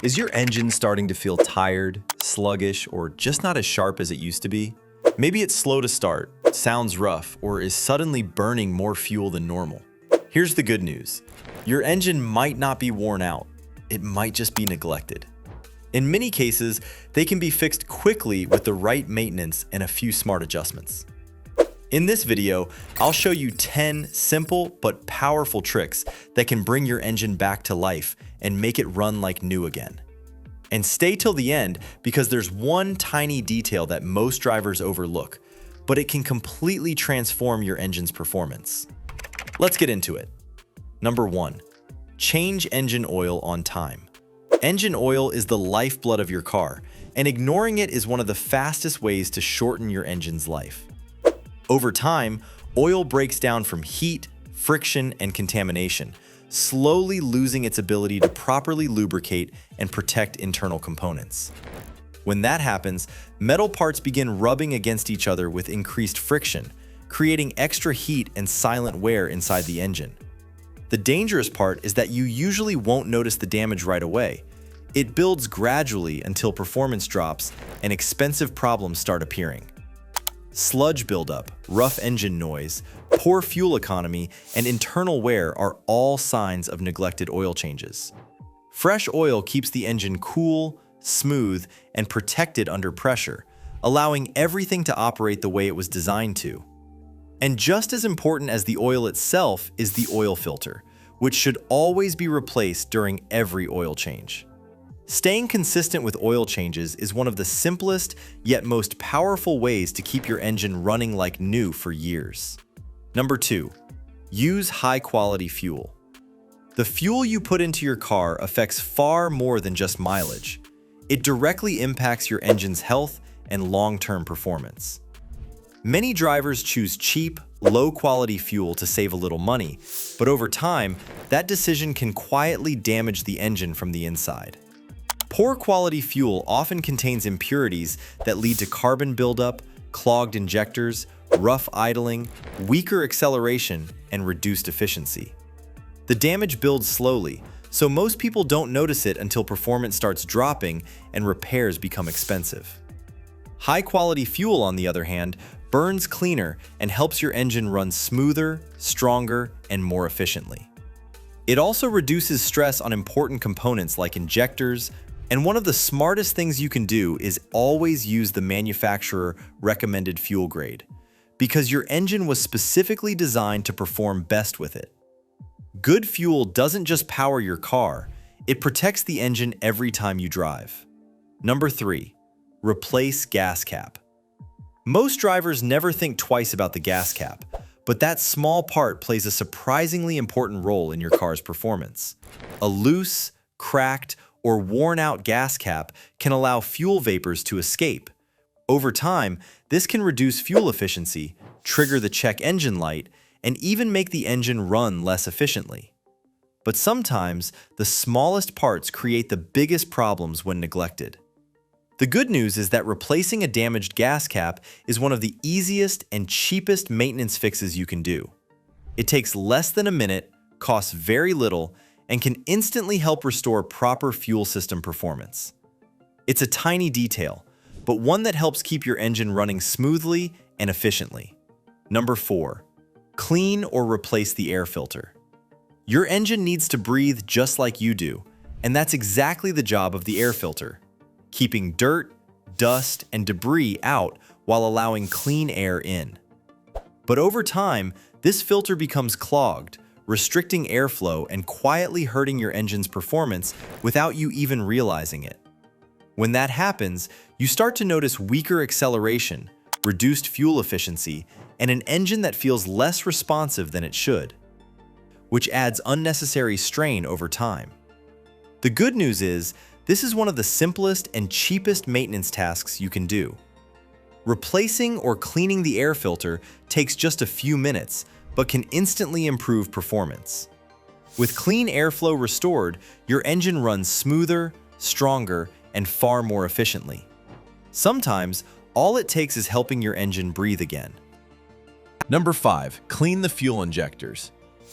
Is your engine starting to feel tired, sluggish, or just not as sharp as it used to be? Maybe it's slow to start, sounds rough, or is suddenly burning more fuel than normal. Here's the good news. Your engine might not be worn out. It might just be neglected. In many cases, they can be fixed quickly with the right maintenance and a few smart adjustments. In this video, I'll show you 10 simple but powerful tricks that can bring your engine back to life and make it run like new again. And stay till the end because there's one tiny detail that most drivers overlook, but it can completely transform your engine's performance. Let's get into it. Number 1. Change engine oil on time. Engine oil is the lifeblood of your car, and ignoring it is one of the fastest ways to shorten your engine's life. Over time, oil breaks down from heat, friction, and contamination, slowly losing its ability to properly lubricate and protect internal components. When that happens, metal parts begin rubbing against each other with increased friction, creating extra heat and silent wear inside the engine. The dangerous part is that you usually won't notice the damage right away. It builds gradually until performance drops and expensive problems start appearing. Sludge buildup, rough engine noise, poor fuel economy, and internal wear are all signs of neglected oil changes. Fresh oil keeps the engine cool, smooth, and protected under pressure, allowing everything to operate the way it was designed to. And just as important as the oil itself is the oil filter, which should always be replaced during every oil change. Staying consistent with oil changes is one of the simplest yet most powerful ways to keep your engine running like new for years. Number 2. Use high-quality fuel. The fuel you put into your car affects far more than just mileage. It directly impacts your engine's health and long-term performance. Many drivers choose cheap, low-quality fuel to save a little money, but over time, that decision can quietly damage the engine from the inside. Poor quality fuel often contains impurities that lead to carbon buildup, clogged injectors, rough idling, weaker acceleration, and reduced efficiency. The damage builds slowly, so most people don't notice it until performance starts dropping and repairs become expensive. High-quality fuel, on the other hand, burns cleaner and helps your engine run smoother, stronger, and more efficiently. It also reduces stress on important components like injectors, and one of the smartest things you can do is always use the manufacturer recommended fuel grade, because your engine was specifically designed to perform best with it. Good fuel doesn't just power your car, it protects the engine every time you drive. Number 3. Replace gas cap. Most drivers never think twice about the gas cap, but that small part plays a surprisingly important role in your car's performance. A loose, cracked, or worn-out gas cap can allow fuel vapors to escape. Over time, this can reduce fuel efficiency, trigger the check engine light, and even make the engine run less efficiently. But sometimes, the smallest parts create the biggest problems when neglected. The good news is that replacing a damaged gas cap is one of the easiest and cheapest maintenance fixes you can do. It takes less than a minute, costs very little, and can instantly help restore proper fuel system performance. It's a tiny detail, but one that helps keep your engine running smoothly and efficiently. Number 4. Clean or replace the air filter. Your engine needs to breathe just like you do, and that's exactly the job of the air filter, keeping dirt, dust, and debris out while allowing clean air in. But over time, this filter becomes clogged, restricting airflow and quietly hurting your engine's performance without you even realizing it. When that happens, you start to notice weaker acceleration, reduced fuel efficiency, and an engine that feels less responsive than it should, which adds unnecessary strain over time. The good news is, this is one of the simplest and cheapest maintenance tasks you can do. Replacing or cleaning the air filter takes just a few minutes, but can instantly improve performance. With clean airflow restored, your engine runs smoother, stronger, and far more efficiently. Sometimes, all it takes is helping your engine breathe again. Number 5. Clean the fuel injectors.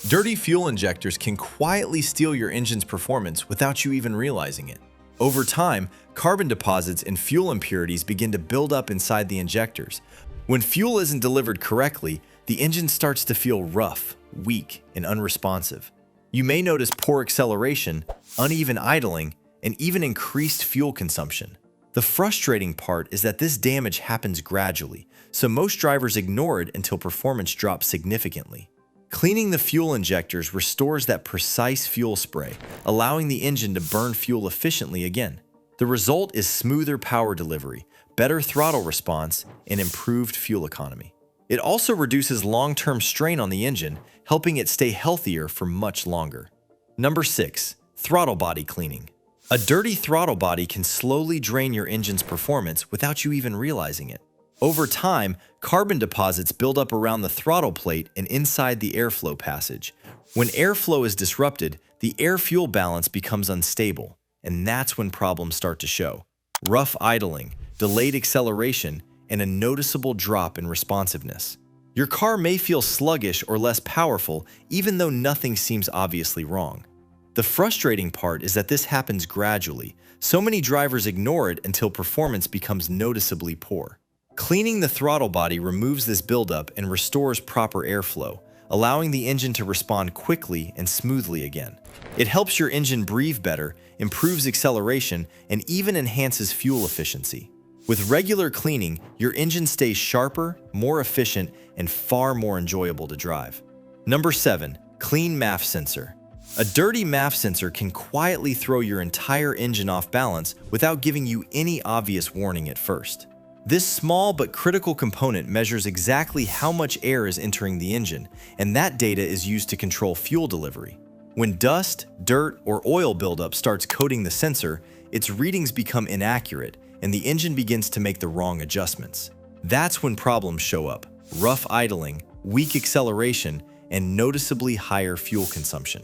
Dirty fuel injectors can quietly steal your engine's performance without you even realizing it. Over time, carbon deposits and fuel impurities begin to build up inside the injectors. When fuel isn't delivered correctly, the engine starts to feel rough, weak, and unresponsive. You may notice poor acceleration, uneven idling, and even increased fuel consumption. The frustrating part is that this damage happens gradually, so most drivers ignore it until performance drops significantly. Cleaning the fuel injectors restores that precise fuel spray, allowing the engine to burn fuel efficiently again. The result is smoother power delivery, better throttle response, and improved fuel economy. It also reduces long-term strain on the engine, helping it stay healthier for much longer. Number 6. Throttle body cleaning. A dirty throttle body can slowly drain your engine's performance without you even realizing it. Over time, carbon deposits build up around the throttle plate and inside the airflow passage. When airflow is disrupted, the air-fuel balance becomes unstable, and that's when problems start to show. Rough idling, delayed acceleration, and a noticeable drop in responsiveness. Your car may feel sluggish or less powerful, even though nothing seems obviously wrong. The frustrating part is that this happens gradually. So many drivers ignore it until performance becomes noticeably poor. Cleaning the throttle body removes this buildup and restores proper airflow, allowing the engine to respond quickly and smoothly again. It helps your engine breathe better, improves acceleration, and even enhances fuel efficiency. With regular cleaning, your engine stays sharper, more efficient, and far more enjoyable to drive. Number 7. Clean MAF sensor. A dirty MAF sensor can quietly throw your entire engine off balance without giving you any obvious warning at first. This small but critical component measures exactly how much air is entering the engine, and that data is used to control fuel delivery. When dust, dirt, or oil buildup starts coating the sensor, its readings become inaccurate, and the engine begins to make the wrong adjustments. That's when problems show up: rough idling, weak acceleration, and noticeably higher fuel consumption.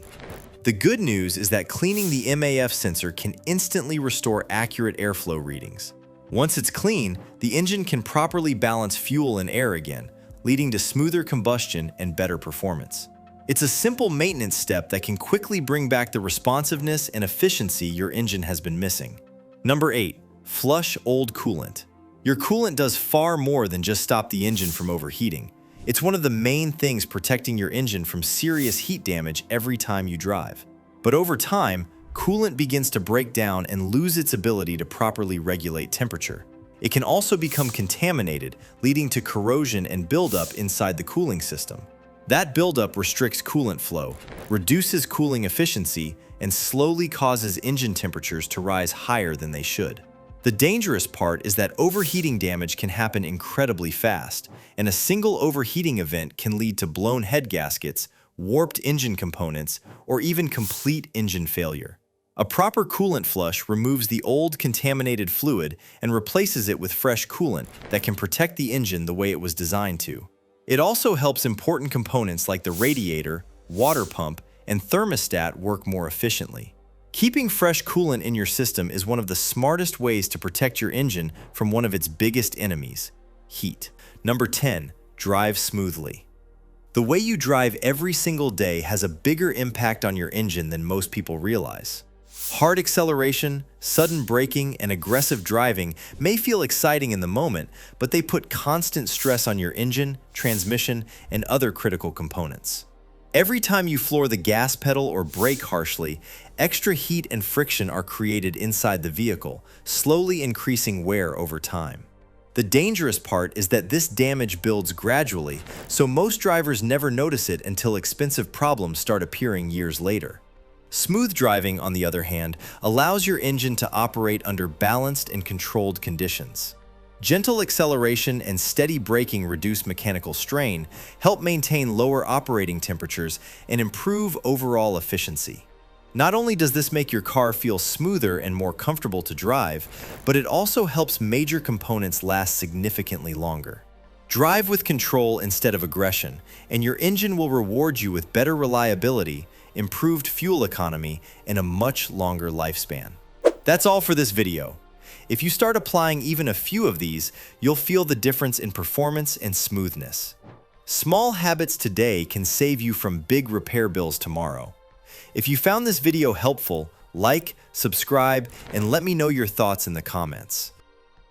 The good news is that cleaning the MAF sensor can instantly restore accurate airflow readings. Once it's clean, the engine can properly balance fuel and air again, leading to smoother combustion and better performance. It's a simple maintenance step that can quickly bring back the responsiveness and efficiency your engine has been missing. Number 8. Flush old coolant. Your coolant does far more than just stop the engine from overheating. It's one of the main things protecting your engine from serious heat damage every time you drive. But over time, coolant begins to break down and lose its ability to properly regulate temperature. It can also become contaminated, leading to corrosion and buildup inside the cooling system. That buildup restricts coolant flow, reduces cooling efficiency, and slowly causes engine temperatures to rise higher than they should. The dangerous part is that overheating damage can happen incredibly fast, and a single overheating event can lead to blown head gaskets, warped engine components, or even complete engine failure. A proper coolant flush removes the old contaminated fluid and replaces it with fresh coolant that can protect the engine the way it was designed to. It also helps important components like the radiator, water pump, and thermostat work more efficiently. Keeping fresh coolant in your system is one of the smartest ways to protect your engine from one of its biggest enemies: heat. Number 10. Drive smoothly. The way you drive every single day has a bigger impact on your engine than most people realize. Hard acceleration, sudden braking, and aggressive driving may feel exciting in the moment, but they put constant stress on your engine, transmission, and other critical components. Every time you floor the gas pedal or brake harshly, extra heat and friction are created inside the vehicle, slowly increasing wear over time. The dangerous part is that this damage builds gradually, so most drivers never notice it until expensive problems start appearing years later. Smooth driving, on the other hand, allows your engine to operate under balanced and controlled conditions. Gentle acceleration and steady braking reduce mechanical strain, help maintain lower operating temperatures, and improve overall efficiency. Not only does this make your car feel smoother and more comfortable to drive, but it also helps major components last significantly longer. Drive with control instead of aggression, and your engine will reward you with better reliability, improved fuel economy, and a much longer lifespan. That's all for this video. If you start applying even a few of these, you'll feel the difference in performance and smoothness. Small habits today can save you from big repair bills tomorrow. If you found this video helpful, Like, subscribe, and let me know your thoughts in the comments.